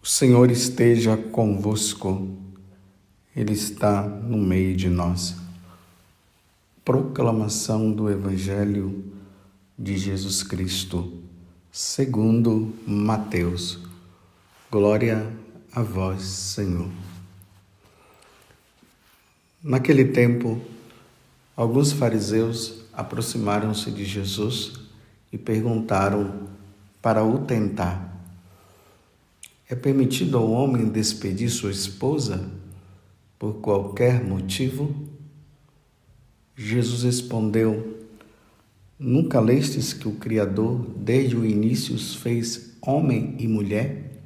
O Senhor esteja convosco, Ele está no meio de nós. Proclamação do Evangelho de Jesus Cristo, segundo Mateus. Glória a vós, Senhor. Naquele tempo, alguns fariseus aproximaram-se de Jesus e perguntaram para o tentar: é permitido ao homem despedir sua esposa por qualquer motivo? Jesus respondeu: nunca lestes que o Criador desde o início os fez homem e mulher?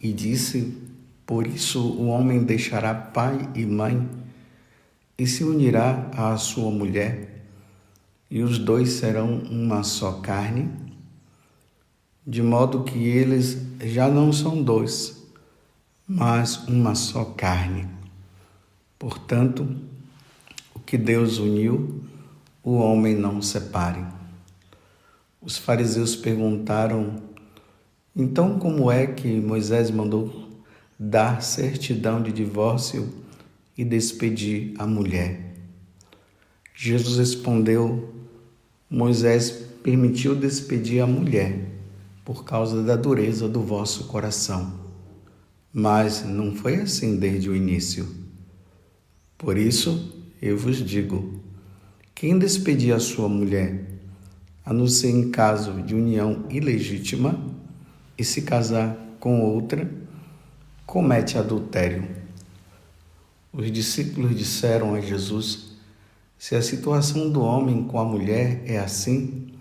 E disse: por isso o homem deixará pai e mãe e se unirá à sua mulher, e os dois serão uma só carne, de modo que eles já não são dois, mas uma só carne. Portanto, o que Deus uniu, o homem não separe. Os fariseus perguntaram: então como é que Moisés mandou dar certidão de divórcio e despedir a mulher? Jesus respondeu: Moisés permitiu despedir a mulher por causa da dureza do vosso coração, mas não foi assim desde o início. Por isso, eu vos digo, quem despedir a sua mulher, a não ser em caso de união ilegítima, e se casar com outra, comete adultério. Os discípulos disseram a Jesus: se a situação do homem com a mulher é assim,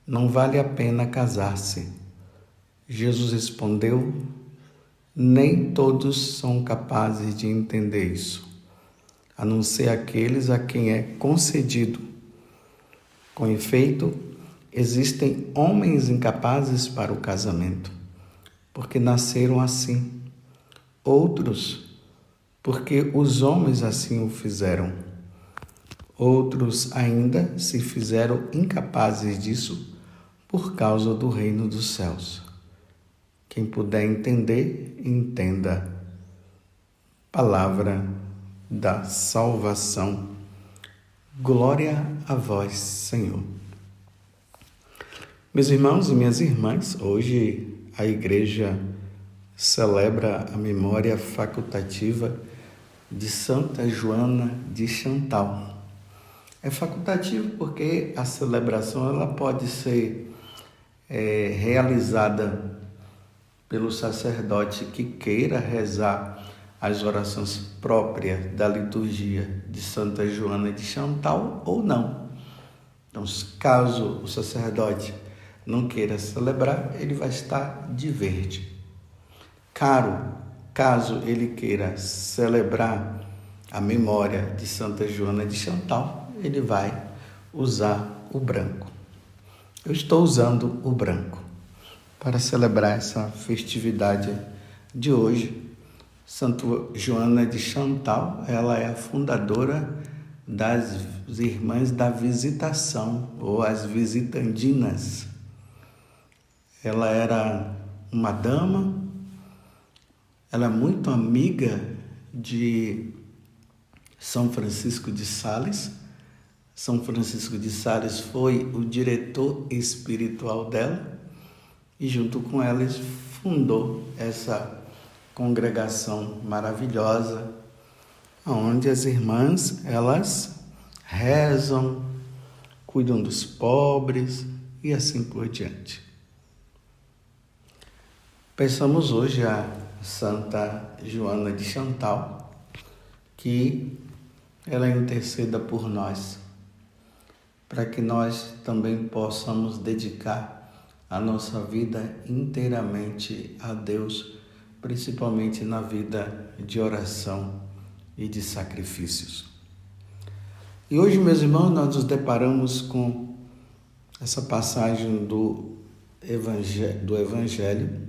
não vale a pena casar-se. Jesus respondeu: nem todos são capazes de entender isso, a não ser aqueles a quem é concedido. Com efeito, existem homens incapazes para o casamento, porque nasceram assim. Outros, porque os homens assim o fizeram. Outros ainda se fizeram incapazes disso por causa do reino dos céus. Quem puder entender, entenda. Palavra da salvação. Glória a vós, Senhor. Meus irmãos e minhas irmãs, hoje a igreja celebra a memória facultativa de Santa Joana de Chantal. É facultativo porque a celebração ela pode ser realizada pelo sacerdote que queira rezar as orações próprias da liturgia de Santa Joana de Chantal ou não. Então, caso o sacerdote não queira celebrar, ele vai estar de verde. Caso ele queira celebrar a memória de Santa Joana de Chantal, ele vai usar o branco. Eu estou usando o branco para celebrar essa festividade de hoje. Santa Joana de Chantal, ela é a fundadora das Irmãs da Visitação, ou as Visitandinas. Ela era uma dama, ela é muito amiga de São Francisco de Sales. São Francisco de Sales foi o diretor espiritual dela e junto com ela fundou essa congregação maravilhosa, onde as irmãs, elas rezam, cuidam dos pobres e assim por diante. Pensamos hoje a Santa Joana de Chantal, que ela interceda por nós, para que nós também possamos dedicar a nossa vida inteiramente a Deus, principalmente na vida de oração e de sacrifícios. E hoje, meus irmãos, nós nos deparamos com essa passagem do Evangelho,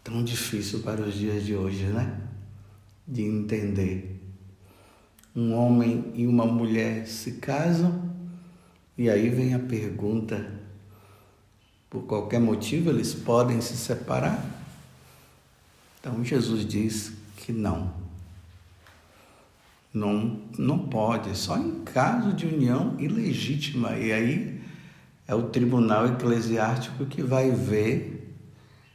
tão difícil para os dias de hoje, né? De entender. Um homem e uma mulher se casam e aí vem a pergunta: por qualquer motivo eles podem se separar? Então Jesus diz que não pode, só em caso de união ilegítima. E aí é o tribunal eclesiástico que vai ver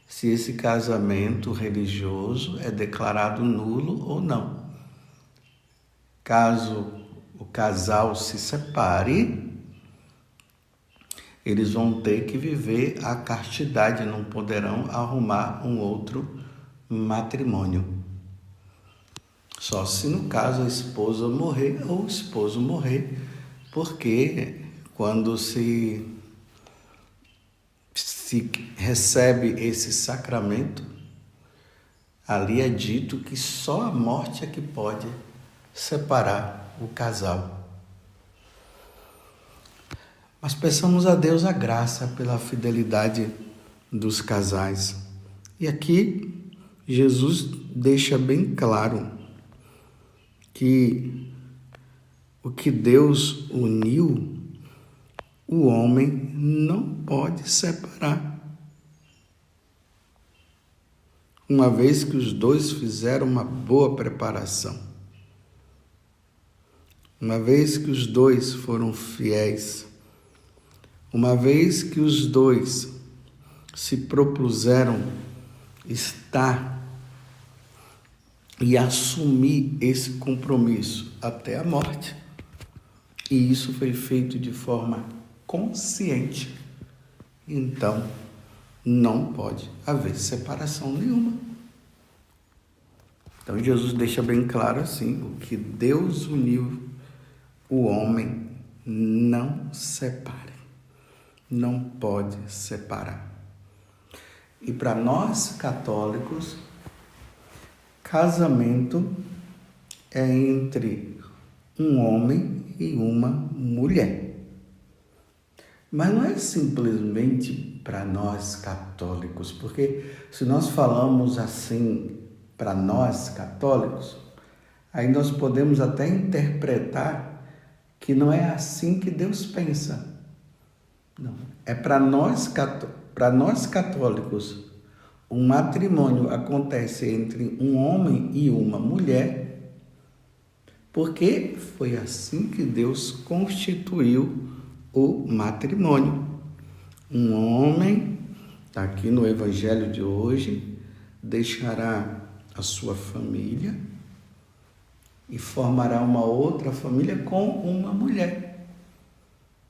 se esse casamento religioso é declarado nulo ou não. Caso o casal se separe, eles vão ter que viver a castidade, não poderão arrumar um outro matrimônio. Só se no caso a esposa morrer ou o esposo morrer, porque quando se recebe esse sacramento, ali é dito que só a morte é que pode separar o casal. Mas peçamos a Deus a graça pela fidelidade dos casais. E aqui Jesus deixa bem claro que o que Deus uniu, o homem não pode separar. Uma vez que os dois fizeram uma boa preparação, uma vez que os dois foram fiéis, uma vez que os dois se propuseram estar e assumir esse compromisso até a morte, e isso foi feito de forma consciente, então não pode haver separação nenhuma. Então Jesus deixa bem claro assim: o que Deus uniu, o homem não separe, não pode separar. E para nós católicos, casamento é entre um homem e uma mulher. Mas não é simplesmente para nós católicos, porque se nós falamos assim para nós católicos, aí nós podemos até interpretar que não é assim que Deus pensa. Não, é para nós católicos. Um matrimônio acontece entre um homem e uma mulher, porque foi assim que Deus constituiu o matrimônio. Um homem, está aqui no Evangelho de hoje, deixará a sua família e formará uma outra família com uma mulher.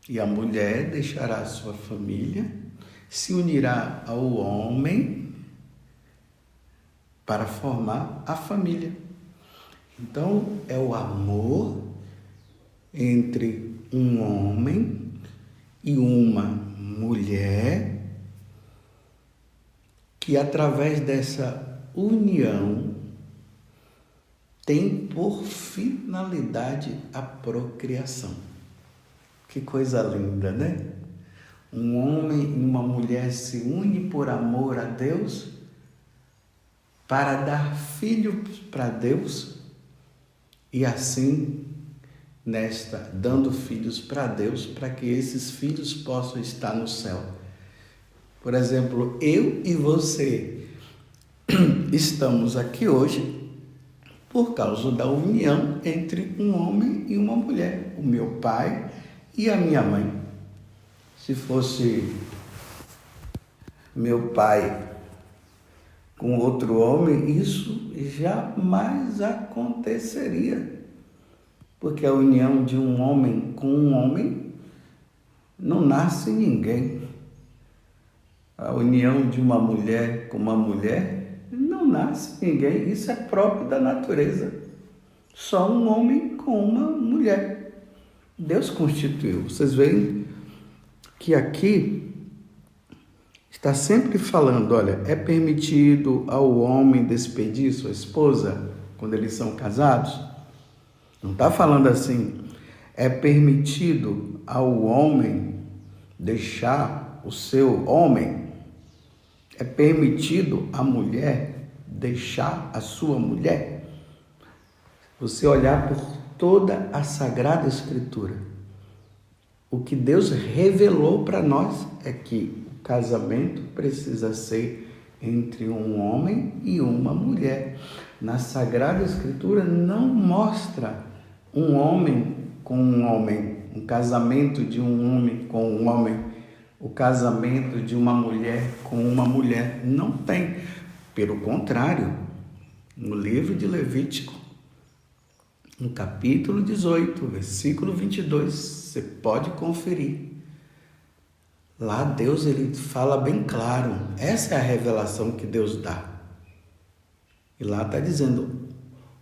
E a mulher deixará a sua família, se unirá ao homem para formar a família. Então, é o amor entre um homem e uma mulher que, através dessa união, tem por finalidade a procriação. Que coisa linda, né? Um homem e uma mulher se unem por amor a Deus para dar filhos para Deus e assim, dando filhos para Deus, para que esses filhos possam estar no céu. Por exemplo, eu e você estamos aqui hoje por causa da união entre um homem e uma mulher, o meu pai e a minha mãe. Se fosse meu pai com outro homem, isso jamais aconteceria. Porque a união de um homem com um homem não nasce ninguém. A união de uma mulher com uma mulher não nasce ninguém. Isso é próprio da natureza. Só um homem com uma mulher. Deus constituiu. Vocês veem que aqui está sempre falando, olha, é permitido ao homem despedir sua esposa quando eles são casados? Não está falando assim, é permitido ao homem deixar o seu homem? É permitido à mulher deixar a sua mulher? Você olhar por toda a Sagrada Escritura, o que Deus revelou para nós é que o casamento precisa ser entre um homem e uma mulher. Na Sagrada Escritura não mostra um homem com um homem, um casamento de um homem com um homem, o casamento de uma mulher com uma mulher. Não tem. Pelo contrário, no livro de Levítico, no capítulo 18, versículo 22, você pode conferir. Lá Deus ele fala bem claro, essa é a revelação que Deus dá. E lá está dizendo,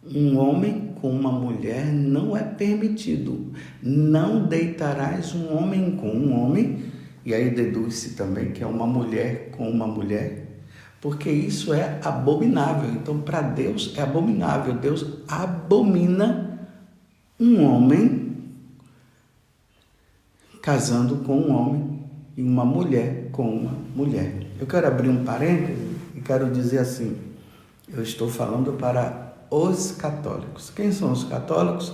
um homem com uma mulher não é permitido, não deitarás um homem com um homem, e aí deduz-se também que é uma mulher com uma mulher, porque isso é abominável. Então para Deus é abominável, Deus abomina um homem casando com um homem e uma mulher com uma mulher. Eu quero abrir um parêntese e quero dizer assim, eu estou falando para os católicos. Quem são os católicos?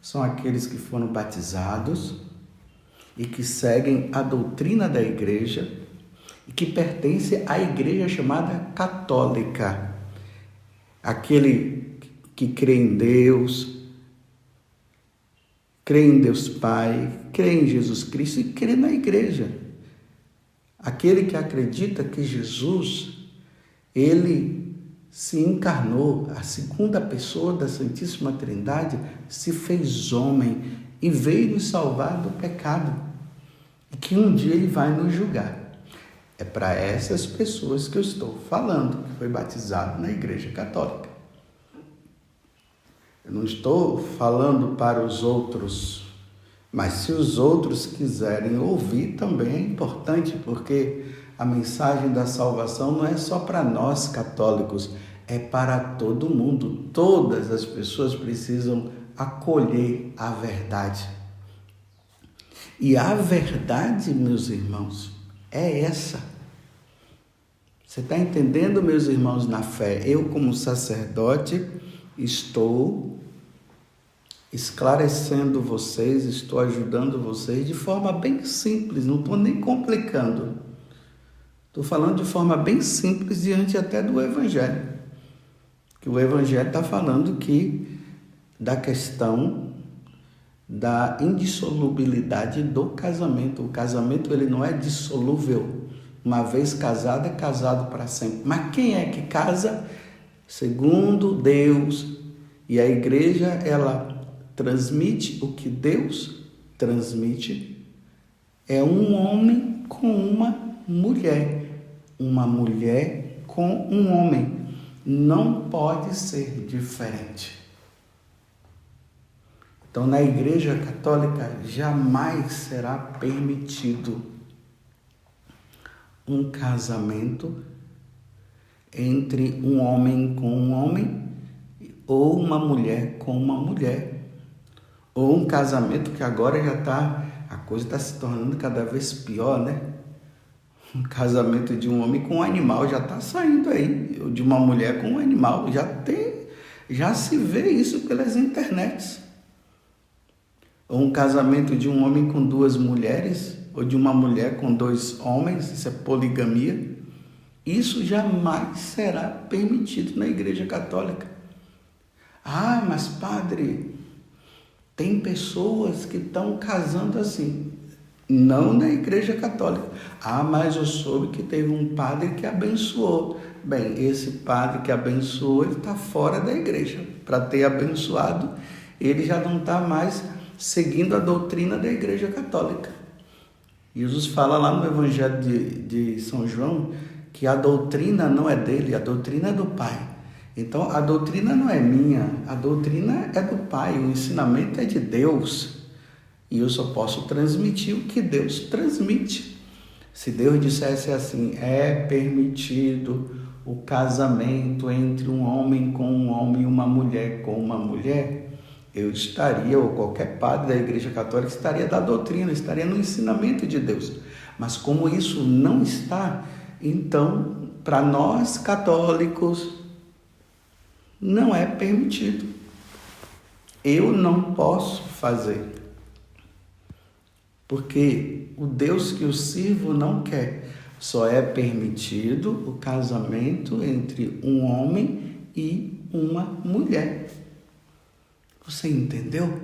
São aqueles que foram batizados e que seguem a doutrina da igreja e que pertencem à igreja chamada católica. Aquele que crê em Deus Pai, crê em Jesus Cristo e crê na igreja. Aquele que acredita que Jesus, ele se encarnou, a segunda pessoa da Santíssima Trindade, se fez homem e veio nos salvar do pecado. E que um dia ele vai nos julgar. É para essas pessoas que eu estou falando, que foi batizado na Igreja Católica. Eu não estou falando para os outros, mas se os outros quiserem ouvir, também é importante, porque a mensagem da salvação não é só para nós católicos, é para todo mundo. Todas as pessoas precisam acolher a verdade. E a verdade, meus irmãos, é essa. Você está entendendo, meus irmãos, na fé? Eu, como sacerdote, estou esclarecendo vocês, estou ajudando vocês de forma bem simples, não estou nem complicando. Estou falando de forma bem simples diante até do Evangelho. Que o Evangelho está falando que da questão da indissolubilidade do casamento. O casamento ele não é dissolúvel. Uma vez casado, é casado para sempre. Mas quem é que casa? Segundo Deus. E a igreja, ela transmite o que Deus transmite. É um homem com uma mulher com um homem. Não pode ser diferente. Então, na Igreja Católica, jamais será permitido um casamento entre um homem com um homem ou uma mulher com uma mulher. Ou um casamento que agora a coisa está se tornando cada vez pior, né? Um casamento de um homem com um animal já está saindo aí, ou de uma mulher com um animal, já se vê isso pelas internets. Ou um casamento de um homem com duas mulheres, ou de uma mulher com dois homens, isso é poligamia. Isso jamais será permitido na Igreja Católica. Ah, mas padre, tem pessoas que estão casando assim. Não na Igreja Católica. Ah, mas eu soube que teve um padre que abençoou. Bem, esse padre que abençoou, ele está fora da igreja. Para ter abençoado, ele já não está mais seguindo a doutrina da Igreja Católica. Jesus fala lá no Evangelho de São João que a doutrina não é dele, a doutrina é do Pai. Então, a doutrina não é minha, a doutrina é do Pai, o ensinamento é de Deus. E eu só posso transmitir o que Deus transmite. Se Deus dissesse assim, é permitido o casamento entre um homem com um homem e uma mulher com uma mulher, eu estaria, ou qualquer padre da Igreja Católica, estaria da doutrina, estaria no ensinamento de Deus. Mas como isso não está, então, para nós católicos, não é permitido. Eu não posso fazer. Porque o Deus que eu sirvo não quer. Só é permitido o casamento entre um homem e uma mulher. Você entendeu?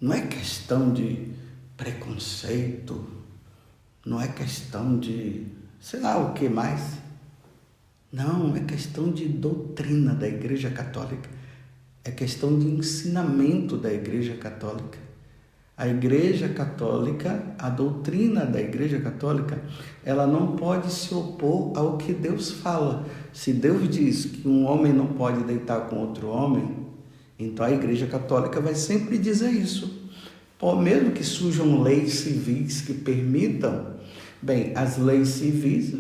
Não é questão de preconceito, não é questão de sei lá o que mais. Não, é questão de doutrina da Igreja Católica. É questão de ensinamento da Igreja Católica. A Igreja Católica, a doutrina da Igreja Católica, ela não pode se opor ao que Deus fala. Se Deus diz que um homem não pode deitar com outro homem, então a Igreja Católica vai sempre dizer isso. Mesmo que surjam leis civis que permitam, bem, as leis civis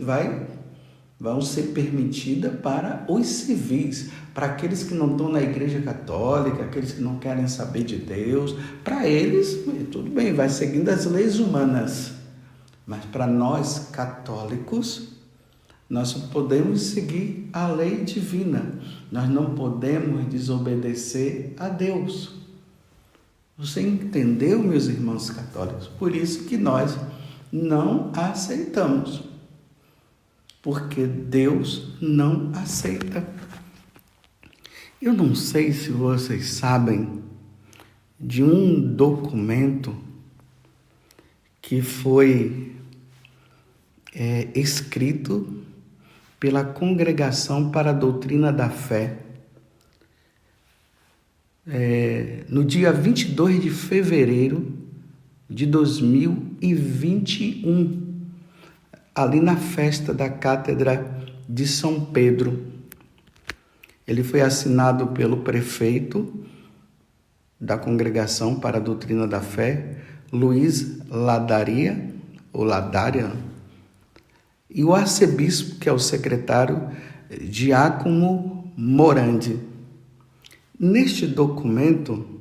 vão ser permitidas para os civis, para aqueles que não estão na Igreja Católica, aqueles que não querem saber de Deus. Para eles, tudo bem, vai seguindo as leis humanas. Mas para nós católicos, nós só podemos seguir a lei divina. Nós não podemos desobedecer a Deus. Você entendeu, meus irmãos católicos? Por isso que nós não aceitamos. Porque Deus não aceita. Eu não sei se vocês sabem de um documento que foi escrito pela Congregação para a Doutrina da Fé, no dia 22 de fevereiro de 2021, ali na festa da Cátedra de São Pedro. Ele foi assinado pelo prefeito da Congregação para a Doutrina da Fé, Luiz Ladaria, e o arcebispo, que é o secretário, Diácono Morandi. Neste documento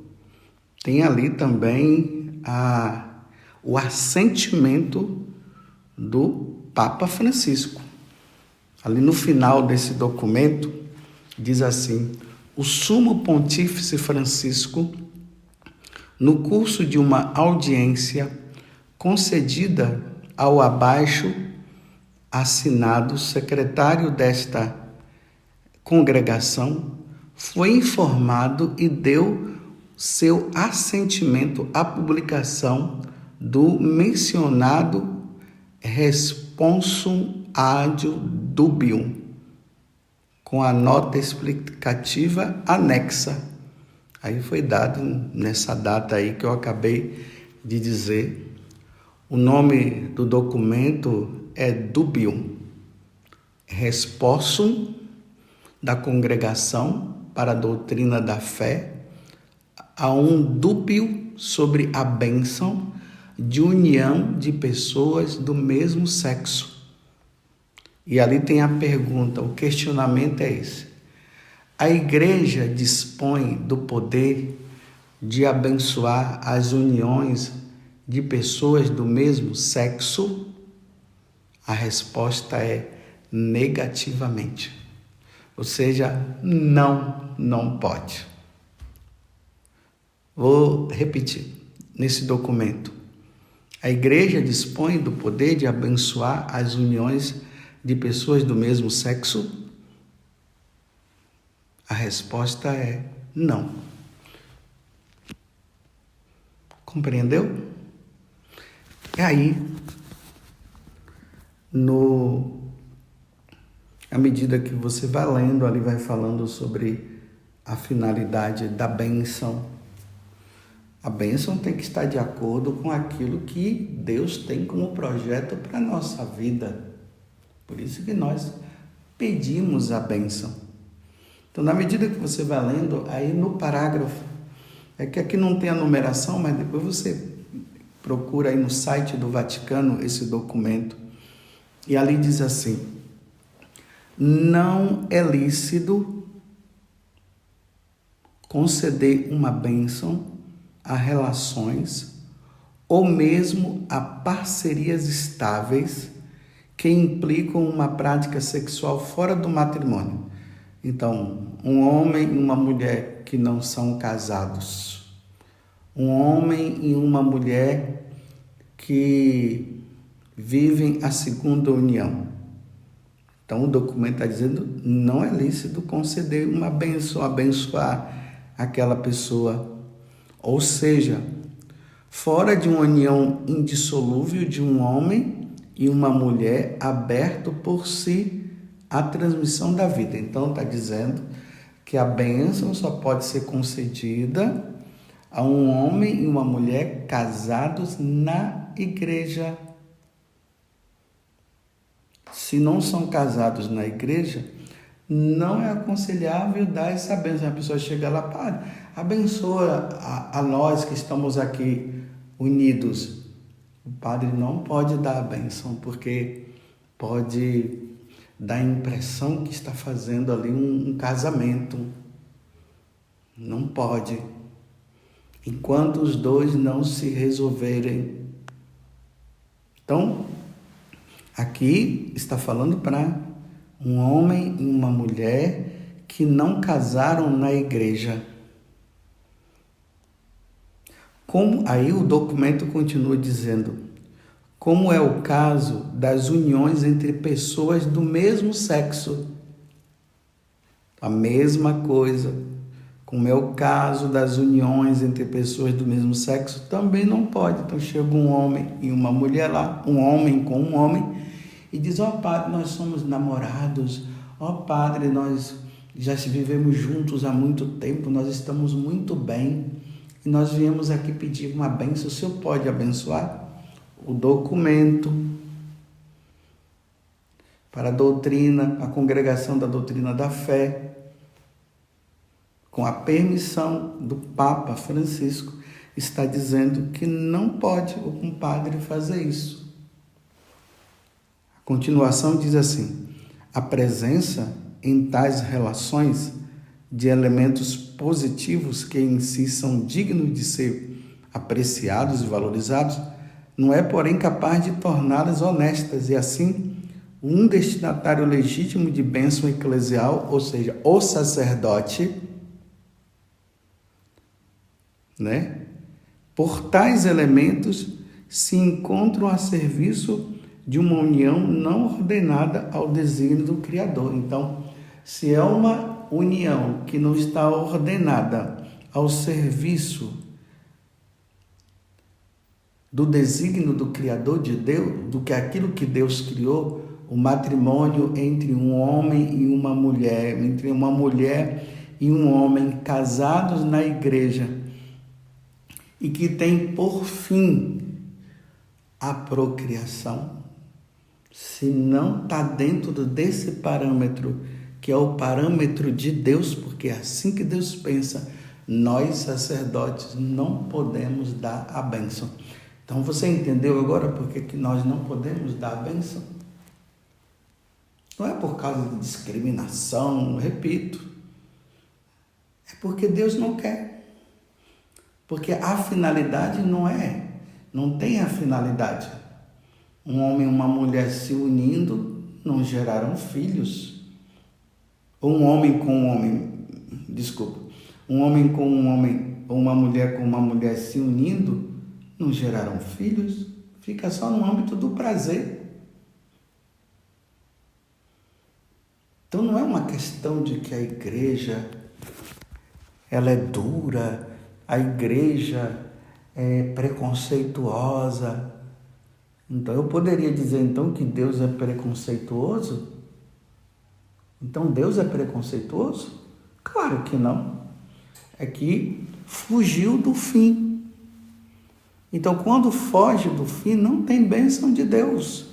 tem ali também o assentimento do Papa Francisco. Ali no final desse documento, diz assim: o Sumo Pontífice Francisco, no curso de uma audiência concedida ao abaixo assinado secretário desta congregação, foi informado e deu seu assentimento à publicação do mencionado Responsum ad dubium, com a nota explicativa anexa. Aí foi dado nessa data aí que eu acabei de dizer. O nome do documento é Dubium, Responsum da Congregação para a Doutrina da Fé a um dúbio sobre a bênção de união de pessoas do mesmo sexo. E ali tem a pergunta, o questionamento é esse: a Igreja dispõe do poder de abençoar as uniões de pessoas do mesmo sexo? A resposta é negativamente. Ou seja, não pode. Vou repetir. Nesse documento, a Igreja dispõe do poder de abençoar as uniões de pessoas do mesmo sexo? A resposta é não. Compreendeu? E aí, à medida que você vai lendo, ali vai falando sobre a finalidade da bênção. A bênção tem que estar de acordo com aquilo que Deus tem como projeto para a nossa vida. Por isso que nós pedimos a bênção. Então, na medida que você vai lendo, aí no parágrafo, é que aqui não tem a numeração, mas depois você procura aí no site do Vaticano esse documento. E ali diz assim: não é lícito conceder uma bênção a relações ou mesmo a parcerias estáveis que implicam uma prática sexual fora do matrimônio. Então, um homem e uma mulher que não são casados, um homem e uma mulher que vivem a segunda união. Então o documento está dizendo não é lícito conceder uma bênção, abençoar aquela pessoa. Ou seja, fora de uma união indissolúvel de um homem e uma mulher aberto por si à transmissão da vida. Então está dizendo que a bênção só pode ser concedida a um homem e uma mulher casados na igreja. Se não são casados na igreja, não é aconselhável dar essa bênção. A pessoa chega lá, padre, abençoa a nós que estamos aqui unidos. O padre não pode dar a bênção, porque pode dar a impressão que está fazendo ali um casamento. Não pode. Enquanto os dois não se resolverem. Então, aqui está falando para um homem e uma mulher que não casaram na igreja. Aí o documento continua dizendo, como é o caso das uniões entre pessoas do mesmo sexo. A mesma coisa, como é o caso das uniões entre pessoas do mesmo sexo, também não pode. Então chega um homem e uma mulher lá, um homem com um homem, e diz, padre, nós somos namorados, padre, nós já vivemos juntos há muito tempo, nós estamos muito bem, e nós viemos aqui pedir uma bênção, o senhor pode abençoar? O documento para a doutrina, a congregação da doutrina da fé, com a permissão do Papa Francisco, está dizendo que não pode o compadre fazer isso. A continuação diz assim, a presença em tais relações de elementos positivos que em si são dignos de ser apreciados e valorizados, não é, porém, capaz de torná-las honestas e, assim, um destinatário legítimo de bênção eclesial, ou seja, o sacerdote, por tais elementos se encontram a serviço de uma união não ordenada ao desígnio do Criador. Então, se é uma união que não está ordenada ao serviço do desígnio do Criador de Deus, do que aquilo que Deus criou, o matrimônio entre um homem e uma mulher, entre uma mulher e um homem casados na igreja, e que tem por fim a procriação, se não está dentro desse parâmetro, que é o parâmetro de Deus, porque é assim que Deus pensa, nós sacerdotes não podemos dar a bênção. Então você entendeu agora por que nós não podemos dar a bênção? Não é por causa de discriminação, repito, é porque Deus não quer. Porque a finalidade não tem a finalidade. Um homem e uma mulher se unindo não gerarão filhos. Um homem com um homem, um homem com um homem, ou uma mulher com uma mulher se unindo, não gerarão filhos. Fica só no âmbito do prazer. Então não é uma questão de que a igreja ela é dura, a igreja é preconceituosa. Então eu poderia dizer então que Deus é preconceituoso? Então Deus é preconceituoso? Claro que não. É que fugiu do fim. Então quando foge do fim, não tem bênção de Deus.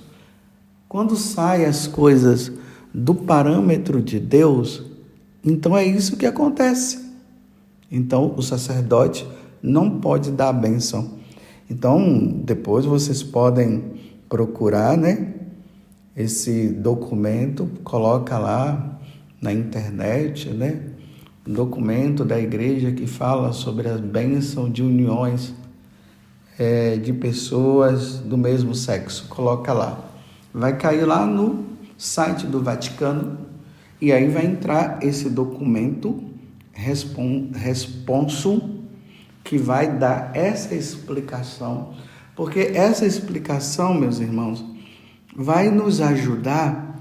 Quando saem as coisas do parâmetro de Deus, então é isso que acontece. Então o sacerdote não pode dar a bênção. Então depois vocês podem procurar, esse documento, coloca lá na internet, um documento da igreja que fala sobre a bênção de uniões de pessoas do mesmo sexo. Coloca lá. Vai cair lá no site do Vaticano e aí vai entrar esse documento responso que vai dar essa explicação, Porque essa explicação, meus irmãos, vai nos ajudar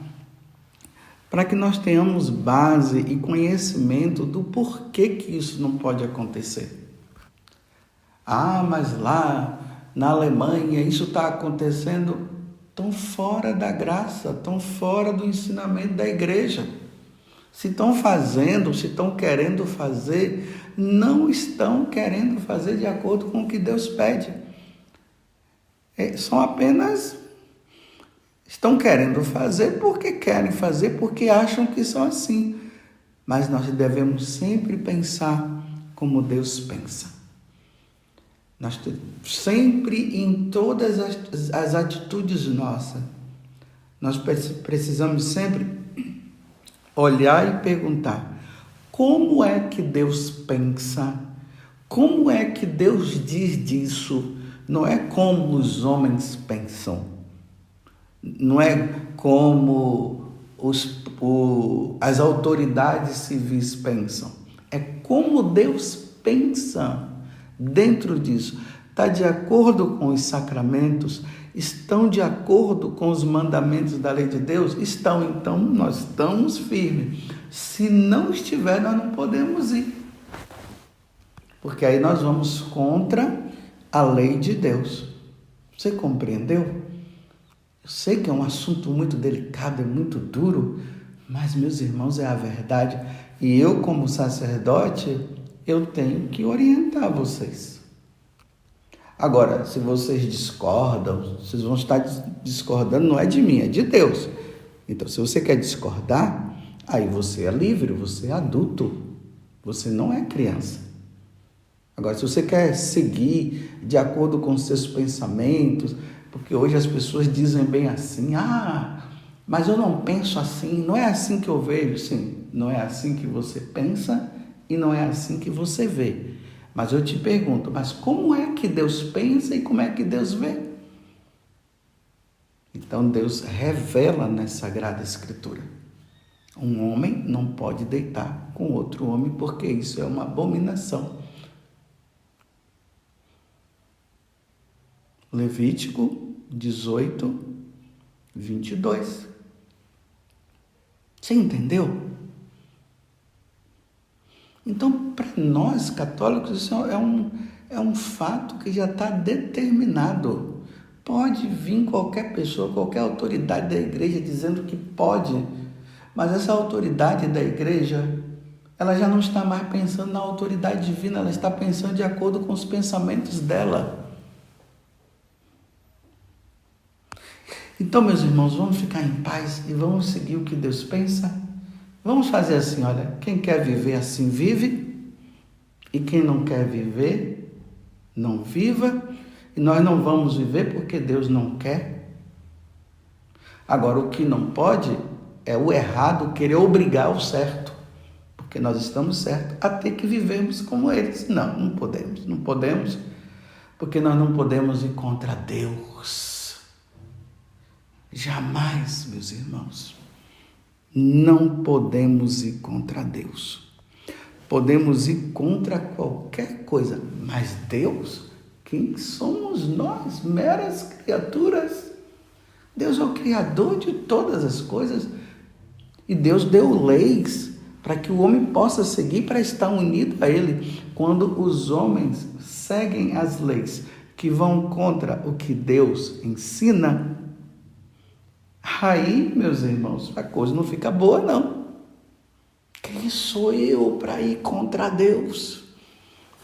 para que nós tenhamos base e conhecimento do porquê que isso não pode acontecer. Ah, mas lá na Alemanha isso está acontecendo tão fora da graça, tão fora do ensinamento da igreja. Se estão fazendo, se estão querendo fazer, não estão querendo fazer de acordo com o que Deus pede. São apenas, estão querendo fazer porque querem fazer, porque acham que são assim. Mas nós devemos sempre pensar como Deus pensa. Nós sempre, em todas as atitudes nossas, nós precisamos sempre olhar e perguntar: como é que Deus pensa? Como é que Deus diz disso? Não é como os homens pensam, não é como as autoridades civis pensam, é como Deus pensa dentro disso. Está de acordo com os sacramentos? Estão de acordo com os mandamentos da lei de Deus? Estão, então nós estamos firmes. Se não estiver, nós não podemos ir, porque aí nós vamos contra a lei de Deus. Você compreendeu? Eu sei que é um assunto muito delicado, é muito duro, mas, meus irmãos, é a verdade. E eu, como sacerdote, eu tenho que orientar vocês. Agora, se vocês discordam, vocês vão estar discordando, não é de mim, é de Deus. Então, se você quer discordar, aí você é livre, você é adulto, você não é criança. Agora, se você quer seguir de acordo com os seus pensamentos, porque hoje as pessoas dizem bem assim: ah, mas eu não penso assim, não é assim que eu vejo. Sim, não é assim que você pensa e não é assim que você vê. Mas eu te pergunto, mas como é que Deus pensa e como é que Deus vê? Então Deus revela na Sagrada Escritura: um homem não pode deitar com outro homem, porque isso é uma abominação. Levítico 18, 22. Você entendeu? Então, para nós católicos, isso é um fato que já está determinado. Pode vir qualquer pessoa, qualquer autoridade da igreja dizendo que pode, mas essa autoridade da igreja, ela já não está mais pensando na autoridade divina, ela está pensando de acordo com os pensamentos dela. Então, meus irmãos, vamos ficar em paz e vamos seguir o que Deus pensa. Vamos fazer assim, olha, quem quer viver assim vive, e quem não quer viver, não viva, e nós não vamos viver porque Deus não quer. Agora, o que não pode é o errado querer obrigar o certo, porque nós estamos certos a ter que vivermos como eles. Não podemos, porque nós não podemos ir contra Deus. Jamais, meus irmãos, não podemos ir contra Deus. Podemos ir contra qualquer coisa, mas Deus, quem somos nós, meras criaturas? Deus é o Criador de todas as coisas e Deus deu leis para que o homem possa seguir, para estar unido a Ele. Quando os homens seguem as leis que vão contra o que Deus ensina, aí, meus irmãos, a coisa não fica boa, não. Quem sou eu para ir contra Deus?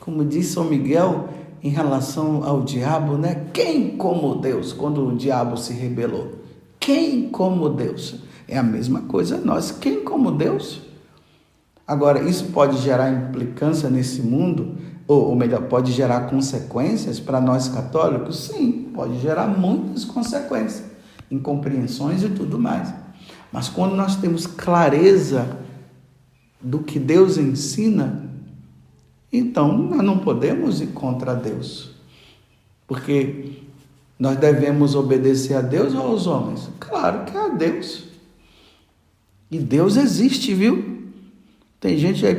Como disse São Miguel em relação ao diabo, né? Quem como Deus, quando o diabo se rebelou? Quem como Deus? É a mesma coisa nós. Quem como Deus? Agora, isso pode gerar implicância nesse mundo, ou melhor, pode gerar consequências para nós católicos? Sim, pode gerar muitas consequências, incompreensões e tudo mais. Mas quando nós temos clareza do que Deus ensina, então nós não podemos ir contra Deus, porque nós devemos obedecer a Deus ou aos homens? Claro que é a Deus. E Deus existe, viu? Tem gente aí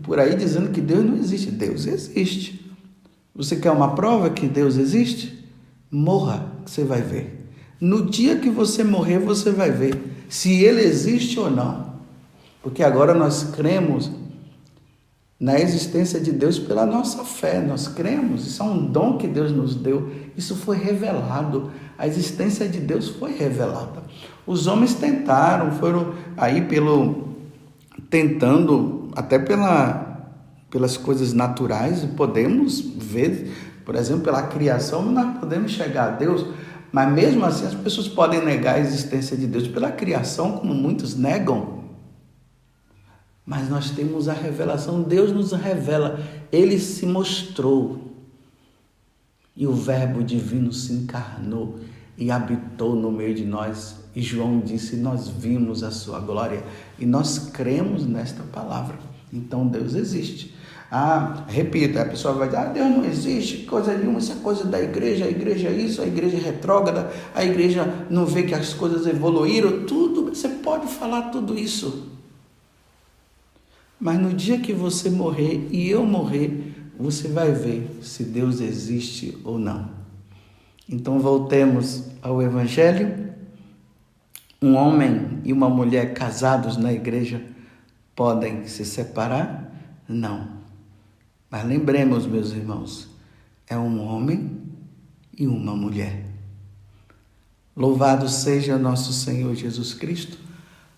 por aí dizendo que Deus não existe. Deus existe. Você quer uma prova que Deus existe? Morra, que você vai ver. No dia que você morrer, você vai ver se ele existe ou não. Porque agora nós cremos na existência de Deus pela nossa fé. Nós cremos, isso é um dom que Deus nos deu. Isso foi revelado. A existência de Deus foi revelada. Os homens tentaram, foram aí tentando, até pelas coisas naturais, podemos ver, por exemplo, pela criação, nós podemos chegar a Deus, mas mesmo assim as pessoas podem negar a existência de Deus pela criação, como muitos negam. Mas nós temos a revelação, Deus nos revela, Ele se mostrou e o Verbo divino se encarnou e habitou no meio de nós. E João disse, nós vimos a sua glória e nós cremos nesta palavra. Então Deus existe. Repita, a pessoa vai dizer, Deus não existe, coisa nenhuma, isso é coisa da igreja, a igreja é isso, a igreja é retrógrada, a igreja não vê que as coisas evoluíram, tudo, você pode falar tudo isso. Mas no dia que você morrer e eu morrer, você vai ver se Deus existe ou não. Então voltemos ao Evangelho. Um homem e uma mulher casados na igreja podem se separar? Não. Mas lembremos, meus irmãos, é um homem e uma mulher. Louvado seja nosso Senhor Jesus Cristo,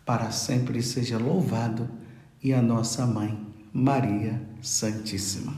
para sempre seja louvado, e a nossa Mãe, Maria Santíssima.